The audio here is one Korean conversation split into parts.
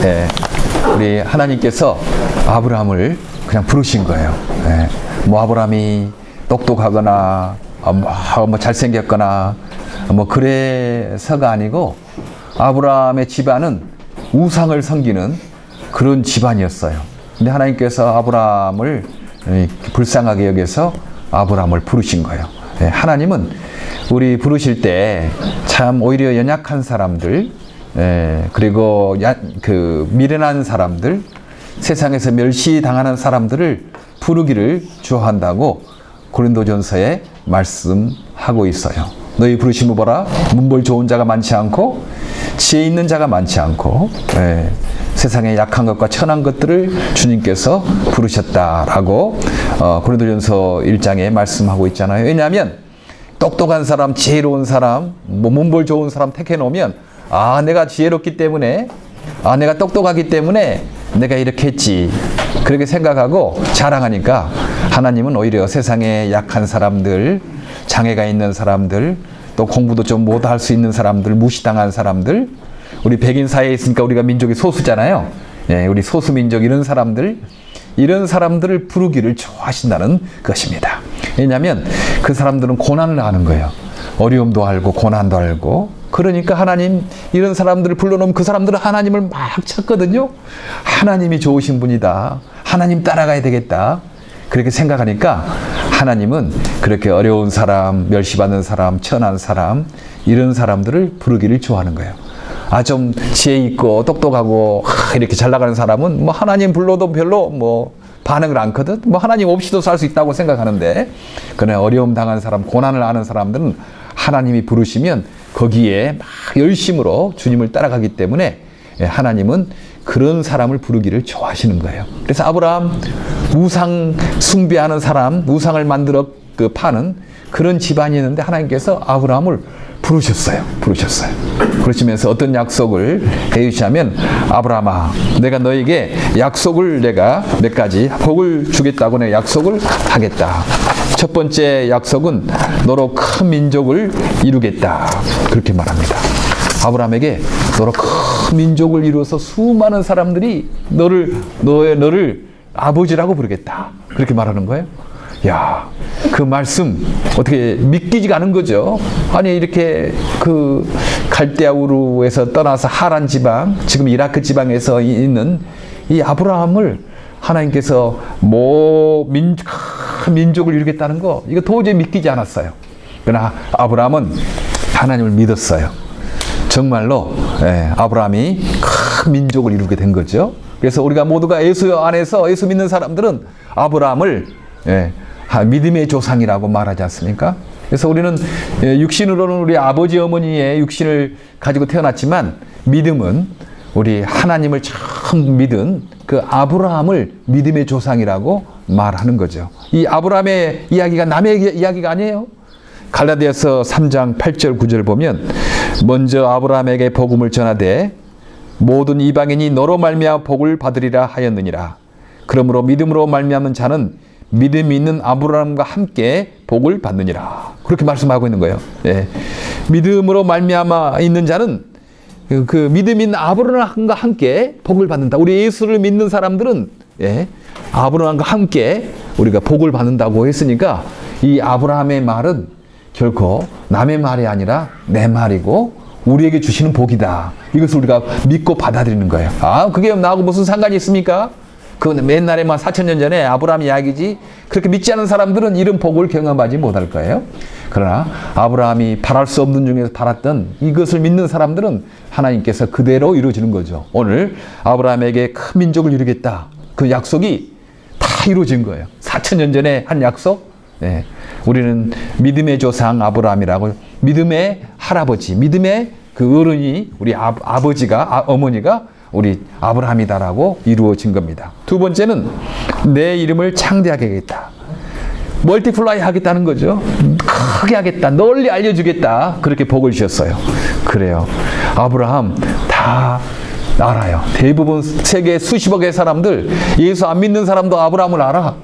예, 우리 하나님께서 아브라함을 그냥 부르신 거예요. 예, 뭐 아브라함이 똑똑하거나 뭐 잘생겼거나 뭐 그래서가 아니고 아브라함의 집안은 우상을 섬기는 그런 집안이었어요. 근데 하나님께서 아브라함을 불쌍하게 여겨서 아브라함을 부르신 거예요. 예, 하나님은 우리 부르실 때 참 오히려 연약한 사람들, 그리고 미련한 사람들, 세상에서 멸시당하는 사람들을 부르기를 좋아한다고 고린도전서에 말씀하고 있어요. 너희 부르심을 보라. 문벌 좋은 자가 많지 않고 지혜 있는 자가 많지 않고 세상의 약한 것과 천한 것들을 주님께서 부르셨다라고 고린도전서 1장에 말씀하고 있잖아요. 왜냐하면 똑똑한 사람, 지혜로운 사람, 뭐 문벌 좋은 사람 택해 놓으면 내가 지혜롭기 때문에 내가 똑똑하기 때문에 내가 이렇게 했지 그렇게 생각하고 자랑하니까 하나님은 오히려 세상에 약한 사람들, 장애가 있는 사람들, 또 공부도 좀 못할 수 있는 사람들, 무시당한 사람들, 우리 백인 사회에 있으니까 우리가 민족이 소수잖아요. 예, 우리 소수민족 이런 사람들을 부르기를 좋아하신다는 것입니다. 왜냐하면 그 사람들은 고난을 아는 거예요. 어려움도 알고 고난도 알고. 그러니까 하나님 이런 사람들을 불러놓으면 그 사람들은 하나님을 막 찾거든요. 하나님이 좋으신 분이다. 하나님 따라가야 되겠다. 그렇게 생각하니까 하나님은 그렇게 어려운 사람, 멸시받는 사람, 천한 사람 이런 사람들을 부르기를 좋아하는 거예요. 좀 지혜 있고 똑똑하고 이렇게 잘 나가는 사람은 뭐 하나님 불러도 별로 뭐 반응을 않거든. 뭐 하나님 없이도 살 수 있다고 생각하는데 그러나 어려움 당한 사람, 고난을 아는 사람들은 하나님이 부르시면 거기에 막 열심으로 주님을 따라가기 때문에 하나님은 그런 사람을 부르기를 좋아하시는 거예요. 그래서 아브라함 우상 숭배하는 사람, 우상을 만들어 파는 그런 집안이었는데 하나님께서 아브라함을 부르셨어요. 그러시면서 어떤 약속을 해주시냐면 아브라함아 내가 너에게 약속을 내가 몇 가지 복을 주겠다고 내가 약속을 하겠다. 첫 번째 약속은 너로 큰 민족을 이루겠다. 그렇게 말합니다. 아브라함에게 너로 큰 민족을 이루어서 수많은 사람들이 너를 아버지라고 부르겠다. 그렇게 말하는 거예요. 야, 그 말씀 어떻게 믿기지가 않은 거죠. 아니 이렇게 그 갈대아 우르에서 떠나서 하란 지방, 지금 이라크 지방에서 있는 이 아브라함을 하나님께서 민족을 이루겠다는 거 이거 도저히 믿기지 않았어요. 그러나 아브라함은 하나님을 믿었어요. 정말로 아브라함이 큰 민족을 이루게 된 거죠. 그래서 우리가 모두가 예수 안에서 예수 믿는 사람들은 아브라함을 믿음의 조상이라고 말하지 않습니까? 그래서 우리는 육신으로는 우리 아버지 어머니의 육신을 가지고 태어났지만 믿음은 우리 하나님을 처음 믿은 그 아브라함을 믿음의 조상이라고 말하는 거죠. 이 아브라함의 이야기가 남의 이야기가 아니에요. 갈라디아서 3장 8절 9절 보면 먼저 아브라함에게 복음을 전하되 모든 이방인이 너로 말미암아 복을 받으리라 하였느니라. 그러므로 믿음으로 말미암은 자는 믿음이 있는 아브라함과 함께 복을 받느니라. 그렇게 말씀하고 있는 거예요. 믿음으로 말미암아 있는 자는 그 믿음 있는 아브라함과 함께 복을 받는다. 우리 예수를 믿는 사람들은 아브라함과 함께 우리가 복을 받는다고 했으니까 이 아브라함의 말은 결코 남의 말이 아니라 내 말이고 우리에게 주시는 복이다. 이것을 우리가 믿고 받아들이는 거예요. 그게 나하고 무슨 상관이 있습니까? 그건 옛날에만 4,000년 전에 아브라함 이야기지. 그렇게 믿지 않은 사람들은 이런 복을 경험하지 못할 거예요. 그러나 아브라함이 바랄 수 없는 중에서 바랐던 이것을 믿는 사람들은 하나님께서 그대로 이루어지는 거죠. 오늘 아브라함에게 큰 민족을 이루겠다. 그 약속이 다 이루어진 거예요. 4,000년 전에 한 약속. 우리는 믿음의 조상 아브라함이라고, 믿음의 할아버지, 믿음의 그 어른이 우리 아버지가, 어머니가 우리 아브라함이다라고 이루어진 겁니다. 두 번째는 내 이름을 창대하게 하겠다. 멀티플라이 하겠다는 거죠. 크게 하겠다. 널리 알려주겠다. 그렇게 복을 주셨어요. 그래요. 아브라함 다 알아요. 대부분 세계 수십억의 사람들, 예수 안 믿는 사람도 아브라함을 알아.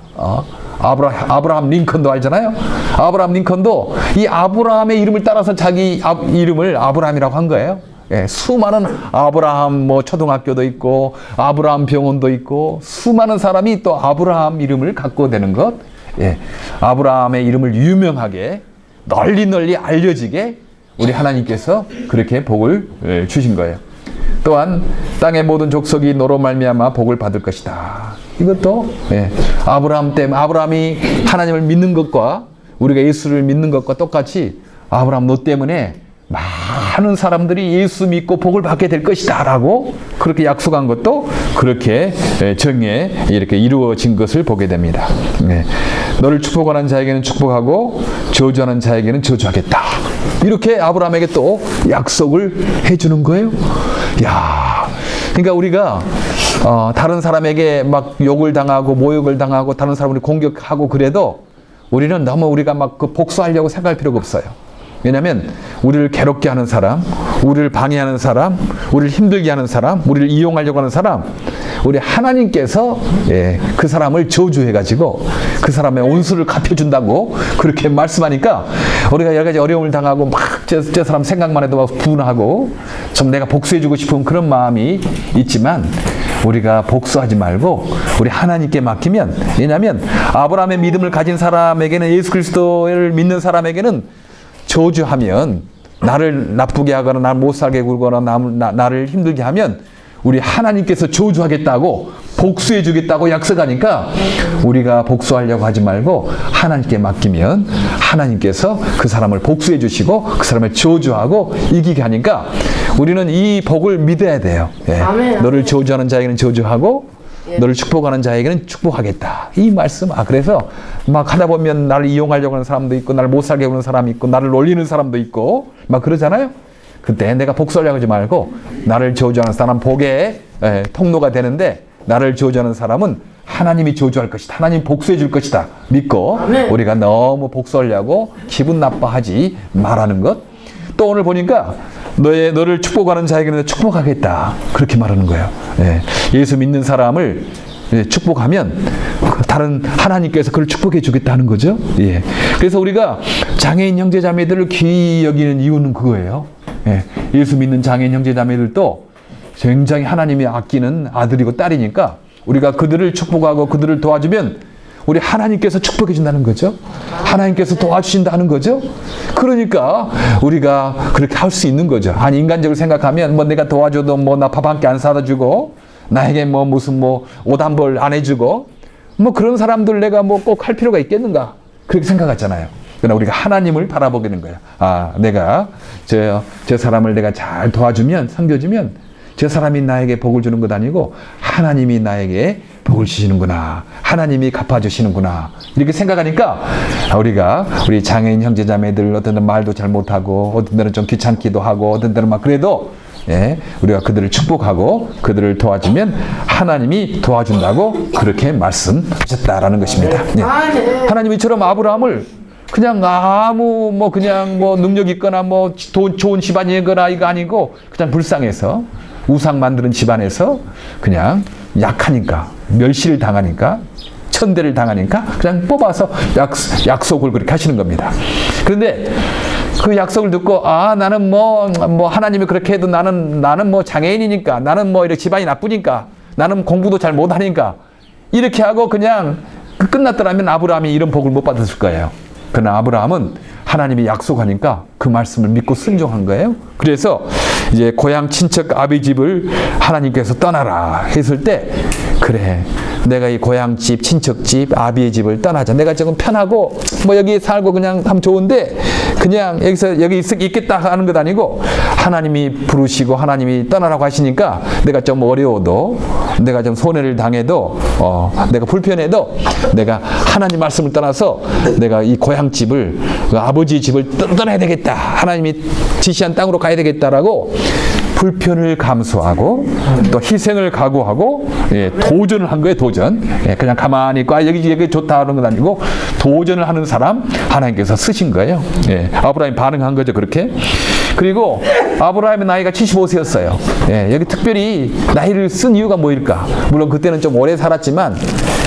아브라함 링컨도 알잖아요. 아브라함 링컨도 이 아브라함의 이름을 따라서 자기 이름을 아브라함이라고 한 거예요. 예, 수많은 아브라함 뭐 초등학교도 있고 아브라함 병원도 있고 수많은 사람이 또 아브라함 이름을 갖고 되는 것, 예, 아브라함의 이름을 유명하게 널리 알려지게 우리 하나님께서 그렇게 복을 주신 거예요. 또한 땅의 모든 족속이 너로 말미암아 복을 받을 것이다. 이것도 예, 아브라함이 하나님을 믿는 것과 우리가 예수를 믿는 것과 똑같이 아브라함 너 때문에 많은 사람들이 예수 믿고 복을 받게 될 것이다 라고 그렇게 약속한 것도 그렇게 정에 이렇게 이루어진 것을 보게 됩니다. 네. 너를 축복하는 자에게는 축복하고 저주하는 자에게는 저주하겠다. 이렇게 아브라함에게 또 약속을 해주는 거예요. 야, 그러니까 우리가 다른 사람에게 막 욕을 당하고 모욕을 당하고 다른 사람을 공격하고 그래도 우리는 너무 우리가 막 그 복수하려고 생각할 필요가 없어요. 왜냐하면 우리를 괴롭게 하는 사람, 우리를 방해하는 사람, 우리를 힘들게 하는 사람, 우리를 이용하려고 하는 사람, 우리 하나님께서 예, 그 사람을 저주해가지고 그 사람의 온수를 갚여준다고 그렇게 말씀하니까 우리가 여러 가지 어려움을 당하고 막 저 사람 생각만 해도 막 분하고 좀 내가 복수해주고 싶은 그런 마음이 있지만 우리가 복수하지 말고 우리 하나님께 맡기면, 왜냐하면 아브라함의 믿음을 가진 사람에게는, 예수 그리스도를 믿는 사람에게는 저주하면, 나를 나쁘게 하거나 나를 못 살게 굴거나 나를 힘들게 하면 우리 하나님께서 저주하겠다고 복수해 주겠다고 약속하니까 우리가 복수하려고 하지 말고 하나님께 맡기면 하나님께서 그 사람을 복수해 주시고 그 사람을 저주하고 이기게 하니까 우리는 이 복을 믿어야 돼요. 예. 너를 저주하는 자에게는 저주하고 너를 축복하는 자에게는 축복하겠다. 이 말씀. 그래서 막 하다 보면 나를 이용하려고 하는 사람도 있고 나를 못 살게 하는 사람이 있고 나를 놀리는 사람도 있고 막 그러잖아요. 그때 내가 복수하려고 하지 말고 나를 저주하는 사람 복의 통로가 되는데, 나를 저주하는 사람은 하나님이 저주할 것이다. 하나님 복수해 줄 것이다. 믿고 우리가 너무 복수하려고 기분 나빠하지 말라는 것. 또 오늘 보니까 너를 축복하는 자에게는 축복하겠다. 그렇게 말하는 거예요. 예. 예수 믿는 사람을 축복하면 다른 하나님께서 그를 축복해 주겠다는 거죠. 예. 그래서 우리가 장애인 형제 자매들을 귀히 여기는 이유는 그거예요. 예. 예수 믿는 장애인 형제 자매들도 굉장히 하나님이 아끼는 아들이고 딸이니까 우리가 그들을 축복하고 그들을 도와주면 우리 하나님께서 축복해 준다는 거죠. 하나님께서 도와주신다는 거죠. 그러니까 우리가 그렇게 할 수 있는 거죠. 아니, 인간적으로 생각하면 뭐 내가 도와줘도 뭐 나 밥 한 끼 안 사다 주고 나에게 뭐 무슨 뭐 옷 한 벌 안 해주고 뭐 그런 사람들 내가 뭐 꼭 할 필요가 있겠는가, 그렇게 생각하잖아요. 그러나 우리가 하나님을 바라보게 되는 거예요. 내가 저 사람을 내가 잘 도와주면, 섬겨주면 저 사람이 나에게 복을 주는 것 아니고 하나님이 나에게 복을 주시는구나, 하나님이 갚아주시는구나, 이렇게 생각하니까 우리 장애인 형제 자매들 어떤 때는 말도 잘 못하고 어떤 때는 좀 귀찮기도 하고 어떤 때는 막 그래도 우리가 그들을 축복하고 그들을 도와주면 하나님이 도와준다고 그렇게 말씀하셨다라는 것입니다. 하나님이 이처럼 아브라함을 그냥 그냥 능력 있거나 좋은 집안이거나 이거 아니고 그냥 불쌍해서 우상 만드는 집안에서 그냥 약하니까, 멸시를 당하니까, 천대를 당하니까 그냥 뽑아서 약속을 그렇게 하시는 겁니다. 그런데 그 약속을 듣고 나는 하나님이 그렇게 해도 나는 장애인이니까, 나는 이렇게 집안이 나쁘니까, 나는 공부도 잘 못하니까 이렇게 하고 그냥 끝났더라면 아브라함이 이런 복을 못 받았을 거예요. 그러나 아브라함은 하나님이 약속하니까 그 말씀을 믿고 순종한 거예요. 그래서 이제 고향 친척 아비 집을 하나님께서 떠나라 했을 때, 그래, 내가 이 고향집 친척집 아비의 집을 떠나자. 내가 조금 편하고 여기 살고 그냥 하면 좋은데 그냥 여기 있겠다 하는 것 아니고 하나님이 부르시고 하나님이 떠나라고 하시니까 내가 좀 어려워도, 내가 좀 손해를 당해도, 내가 불편해도 내가 하나님 말씀을 떠나서 내가 이 고향집을, 아버지 집을 떠나야 되겠다, 하나님이 지시한 땅으로 가야 되겠다라고 불편을 감수하고 또 희생을 각오하고 도전을 한 거예요. 도전. 그냥 가만히 있고 여기 좋다 하는 건 아니고 도전을 하는 사람 하나님께서 쓰신 거예요. 아브라함이 반응한 거죠. 그렇게. 그리고 아브라함의 나이가 75세였어요. 예, 여기 특별히 나이를 쓴 이유가 뭐일까? 물론 그때는 좀 오래 살았지만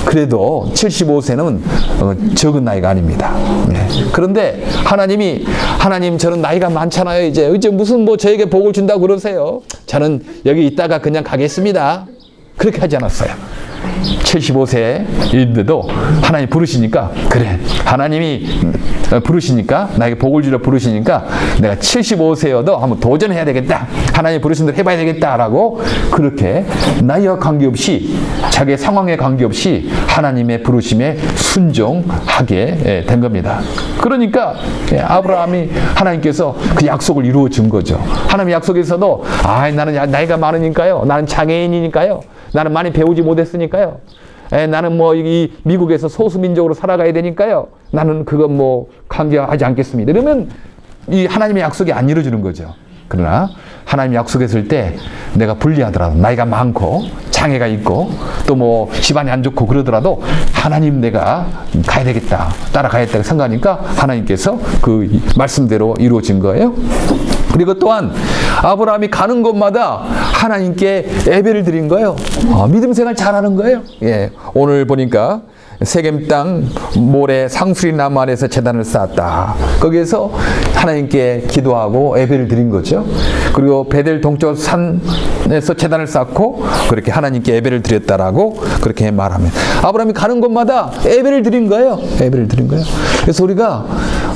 그래도 75세는 적은 나이가 아닙니다. 예. 그런데 하나님 저는 나이가 많잖아요. 이제 무슨 뭐 저에게 복을 준다고 그러세요. 저는 여기 있다가 그냥 가겠습니다. 그렇게 하지 않았어요. 75세인데도 하나님 부르시니까, 그래, 하나님이 부르시니까, 나에게 복을 주려 부르시니까 내가 75세여도 한번 도전해야 되겠다, 하나님 부르신 대로 해봐야 되겠다라고, 그렇게 나이와 관계없이, 자기의 상황에 관계없이 하나님의 부르심에 순종하게 된 겁니다. 그러니까 아브라함이, 하나님께서 그 약속을 이루어 준 거죠. 하나님의 약속에서도 나는 나이가 많으니까요, 나는 장애인이니까요, 나는 많이 배우지 못했으니까요, 나는 뭐 이 미국에서 소수민족으로 살아가야 되니까요, 나는 그건 뭐 관계하지 않겠습니다. 이러면 이 하나님의 약속이 안 이루어지는 거죠. 그러나 하나님이 약속했을 때 내가 불리하더라도, 나이가 많고 장애가 있고 또 뭐 집안이 안 좋고 그러더라도 하나님 내가 가야 되겠다, 따라가야겠다 생각하니까 하나님께서 그 말씀대로 이루어진 거예요. 그리고 또한 아브라함이 가는 곳마다 하나님께 예배를 드린 거예요. 믿음 생활 잘하는 거예요. 예, 오늘 보니까 세겜 땅 모래 상수리 나무 아래서 제단을 쌓았다. 거기에서 하나님께 기도하고 예배를 드린 거죠. 그리고 베델 동쪽 산에서 제단을 쌓고 그렇게 하나님께 예배를 드렸다라고 그렇게 말하면, 아브라함이 가는 곳마다 예배를 드린 거예요. 예배를 드린 거예요. 그래서 우리가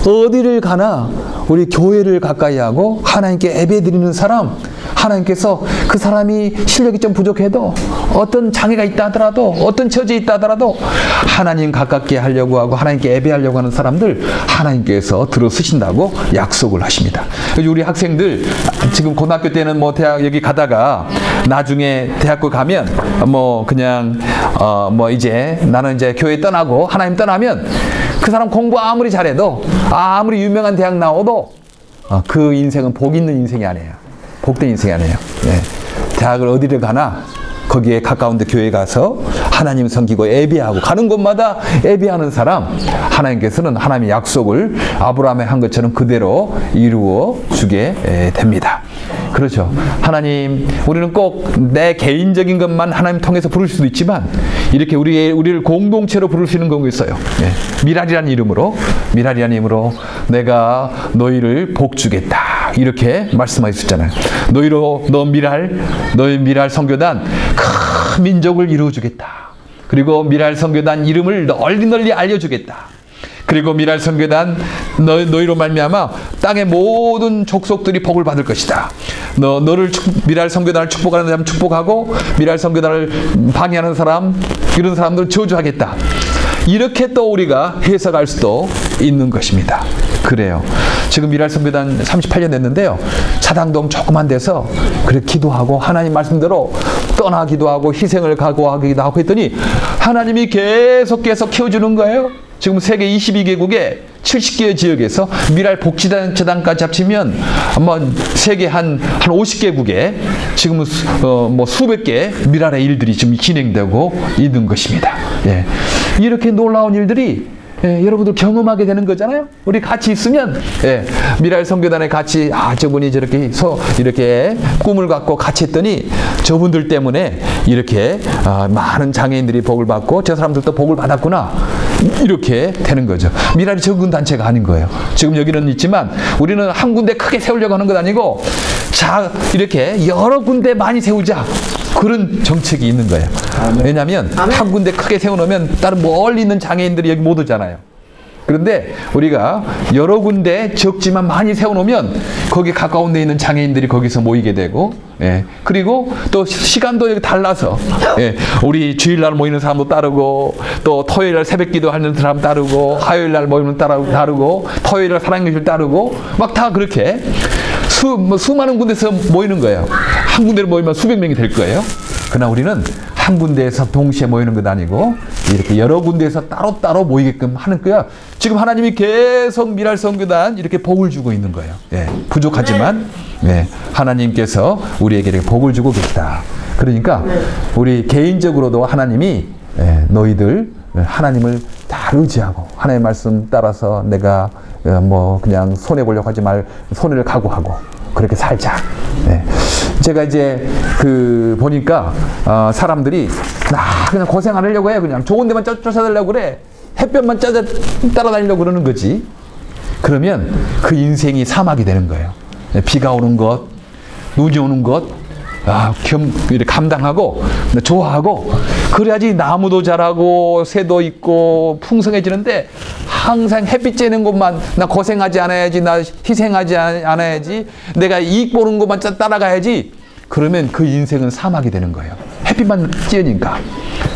어디를 가나 우리 교회를 가까이 하고 하나님께 예배 드리는 사람, 하나님께서 그 사람이 실력이 좀 부족해도, 어떤 장애가 있다 하더라도, 어떤 처지에 있다 하더라도 하나님 가깝게 하려고 하고 하나님께 예배하려고 하는 사람들 하나님께서 들어쓰신다고 약속을 하십니다. 우리 학생들 지금 고등학교 때는 뭐 대학 여기 가다가 나중에 대학교 가면 뭐 그냥 뭐 이제 나는 이제 교회 떠나고 하나님 떠나면 그 사람 공부 아무리 잘해도, 아무리 유명한 대학 나와도 그 인생은 복 있는 인생이 아니에요. 복된 인생이 아니에요. 네. 대학을 어디를 가나 거기에 가까운 데 교회 가서 하나님 섬기고 예배하고, 가는 곳마다 예배하는 사람, 하나님께서는 하나님의 약속을 아브라함이 한 것처럼 그대로 이루어 주게 됩니다. 그렇죠. 하나님, 우리는 꼭 내 개인적인 것만 하나님 통해서 부를 수도 있지만 이렇게 우리를 공동체로 부르시는 경우가 있어요. 미랄이라는 이름으로 내가 너희를 복 주겠다, 이렇게 말씀하셨잖아요. 너희 미랄 선교단 큰 민족을 이루어주겠다. 그리고 미랄 선교단 이름을 널리 알려주겠다. 그리고 미랄 선교단 너희로 말미암아 땅의 모든 족속들이 복을 받을 것이다. 너를 미랄 선교단을 축복하는 사람 축복하고, 미랄 선교단을 방해하는 사람, 이런 사람들을 저주하겠다. 이렇게 또 우리가 해석할 수도 있는 것입니다. 그래요. 지금 미랄 선교단 38년 됐는데요, 사당동 조그만 데서 그렇게 기도하고 하나님 말씀대로 떠나기도 하고 희생을 각오하기도 하고 했더니 하나님이 계속 키워주는 거예요. 지금 세계 22개국에 70개 지역에서 미랄 복지재단까지 합치면 아마 세계 한 50개국에 지금 뭐 수백 개 미랄의 일들이 지금 진행되고 있는 것입니다. 예. 이렇게 놀라운 일들이 여러분들 경험하게 되는 거잖아요. 우리 같이 있으면 미랄 선교단에 같이 저분이 이렇게 꿈을 갖고 같이 했더니 저분들 때문에 이렇게 많은 장애인들이 복을 받고 저 사람들도 복을 받았구나, 이렇게 되는 거죠. 미랄이 적은 단체가 아닌 거예요. 지금 여기는 있지만 우리는 한 군데 크게 세우려고 하는 것 아니고 이렇게 여러 군데 많이 세우자, 그런 정책이 있는 거예요. 왜냐하면 한 군데 크게 세워놓으면 다른 멀리 있는 장애인들이 여기 못 오잖아요. 그런데 우리가 여러 군데 적지만 많이 세워놓으면 거기 가까운 데 있는 장애인들이 거기서 모이게 되고, 그리고 또 시간도 여기 달라서 우리 주일날 모이는 사람도 따르고, 또 토요일날 새벽기도 하는 사람 따르고, 화요일날 모이는 따르고, 토요일날 사랑교실 따르고, 막 다 그렇게 수많은 군데서 모이는 거예요. 한 군데로 모이면 수백 명이 될 거예요. 그러나 우리는 한 군데에서 동시에 모이는 것 아니고 이렇게 여러 군데에서 따로따로 모이게끔 하는 거야. 지금 하나님이 계속 미랄 선교단 이렇게 복을 주고 있는 거예요. 부족하지만 하나님께서 우리에게 이렇게 복을 주고 계시다. 그러니까 우리 개인적으로도 하나님이 너희들 하나님을 다 의지하고 하나님의 말씀 따라서 내가 뭐 그냥 손해 보려고 하지 말, 손해를 각오하고 그렇게 살자. 네. 제가 이제 보니까 사람들이 그냥 고생 안 하려고 해. 그냥 좋은 데만 쫓아다니려고 그래. 햇볕만 따라다니려고 그러는 거지. 그러면 그 인생이 사막이 되는 거예요. 비가 오는 것, 눈이 오는 것, 이렇게 감당하고 좋아하고, 그래야지 나무도 자라고 새도 있고 풍성해지는데, 항상 햇빛 쬐는 곳만 나 고생하지 않아야지, 나 희생하지 않아야지, 내가 이익 보는 것만 따라가야지. 그러면 그 인생은 사막이 되는 거예요. 햇빛만 쬐니까.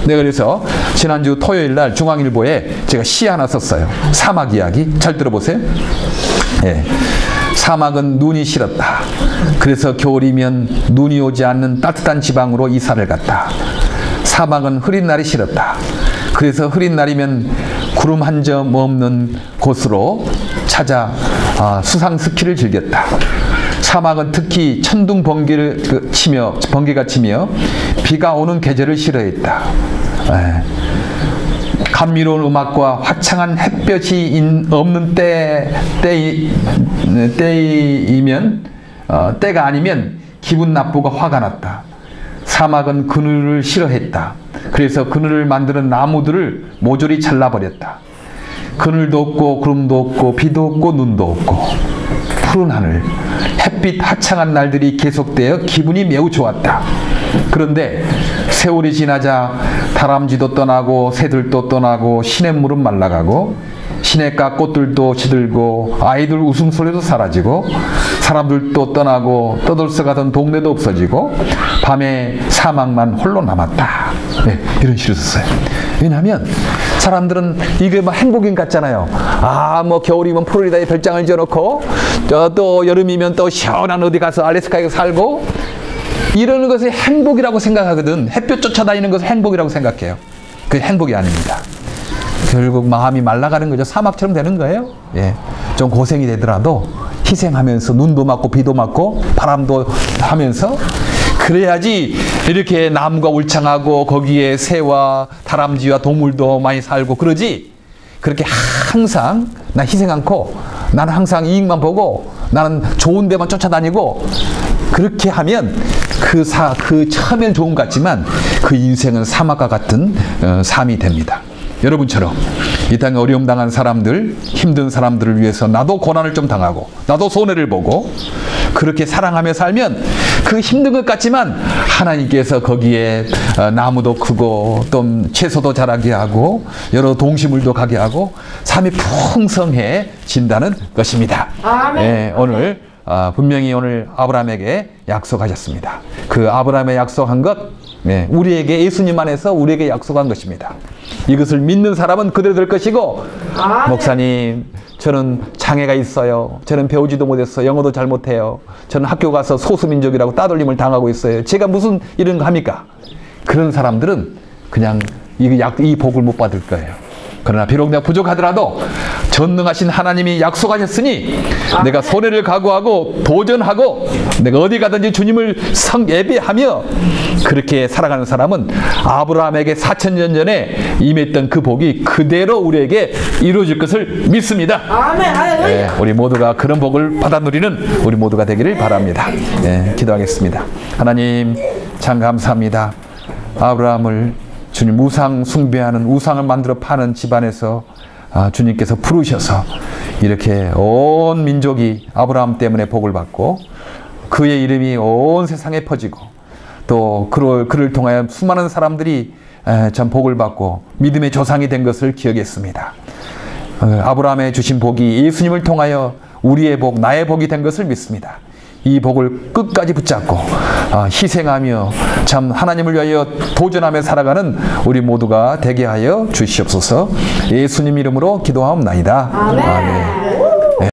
내가 그래서 지난주 토요일 날 중앙일보에 제가 시 하나 썼어요. 사막 이야기. 잘 들어보세요. 예. 사막은 눈이 싫었다. 그래서 겨울이면 눈이 오지 않는 따뜻한 지방으로 이사를 갔다. 사막은 흐린 날이 싫었다. 그래서 흐린 날이면 구름 한 점 없는 곳으로 찾아 수상 스키를 즐겼다. 사막은 특히 천둥 번개가 치며 비가 오는 계절을 싫어했다. 감미로운 음악과 화창한 햇볕이 없는 때가 아니면 기분 나쁘고 화가 났다. 사막은 그늘을 싫어했다. 그래서 그늘을 만드는 나무들을 모조리 잘라버렸다. 그늘도 없고 구름도 없고 비도 없고 눈도 없고 푸른 하늘, 햇빛 화창한 날들이 계속되어 기분이 매우 좋았다. 그런데 세월이 지나자 다람쥐도 떠나고 새들도 떠나고 시냇물은 말라가고 시냇가 꽃들도 시들고 아이들 웃음소리도 사라지고 사람들도 떠나고 떠들썩하던 동네도 없어지고 밤에 사막만 홀로 남았다. 네, 이런 시를 썼어요. 왜냐하면 사람들은 이게 막 행복인 것 같잖아요. 뭐 겨울이면 플로리다에 별장을 지어놓고 또 여름이면 또 시원한 어디 가서 알래스카에 살고 이러는 것을 행복이라고 생각하거든. 햇볕 쫓아다니는 것을 행복이라고 생각해요. 그게 행복이 아닙니다. 결국 마음이 말라가는 거죠. 사막처럼 되는 거예요. 예, 좀 고생이 되더라도 희생하면서 눈도 맞고 비도 맞고 바람도 하면서 그래야지 이렇게 나무가 울창하고 거기에 새와 다람쥐와 동물도 많이 살고 그러지. 그렇게 항상 나 희생 않고 나는 항상 이익만 보고 나는 좋은 데만 쫓아다니고 그렇게 하면 그 처음엔 좋은 것 같지만 그 인생은 사막과 같은 삶이 됩니다. 여러분처럼 이 땅에 어려움 당한 사람들, 힘든 사람들을 위해서 나도 고난을 좀 당하고 나도 손해를 보고 그렇게 사랑하며 살면 그 힘든 것 같지만 하나님께서 거기에 나무도 크고 또 채소도 자라게 하고 여러 동식물도 가게 하고 삶이 풍성해진다는 것입니다. 아멘. 예, 오늘 분명히 오늘 아브라함에게 약속하셨습니다. 그 아브라함에 약속한 것, 우리에게 예수님 안에서 우리에게 약속한 것입니다. 이것을 믿는 사람은 그대로 될 것이고, 목사님 저는 장애가 있어요. 저는 배우지도 못했어요. 영어도 잘 못해요. 저는 학교 가서 소수민족이라고 따돌림을 당하고 있어요. 제가 무슨 이런 거 합니까? 그런 사람들은 그냥 이 복을 못 받을 거예요. 그러나 비록 내가 부족하더라도 전능하신 하나님이 약속하셨으니 내가 손해를 각오하고 도전하고 내가 어디 가든지 주님을 예배하며 그렇게 살아가는 사람은 아브라함에게 4000년 전에 임했던 그 복이 그대로 우리에게 이루어질 것을 믿습니다. 아멘. 우리 모두가 그런 복을 받아 누리는 우리 모두가 되기를 바랍니다. 기도하겠습니다. 하나님 참 감사합니다. 아브라함을 주님 우상 숭배하는 우상을 만들어 파는 집안에서 주님께서 부르셔서 이렇게 온 민족이 아브라함 때문에 복을 받고 그의 이름이 온 세상에 퍼지고 또 그를 통하여 수많은 사람들이 참 복을 받고 믿음의 조상이 된 것을 기억했습니다. 아브라함에 주신 복이 예수님을 통하여 우리의 복, 나의 복이 된 것을 믿습니다. 이 복을 끝까지 붙잡고 희생하며 참 하나님을 위하여 도전하며 살아가는 우리 모두가 되게 하여 주시옵소서. 예수님 이름으로 기도하옵나이다. 아멘.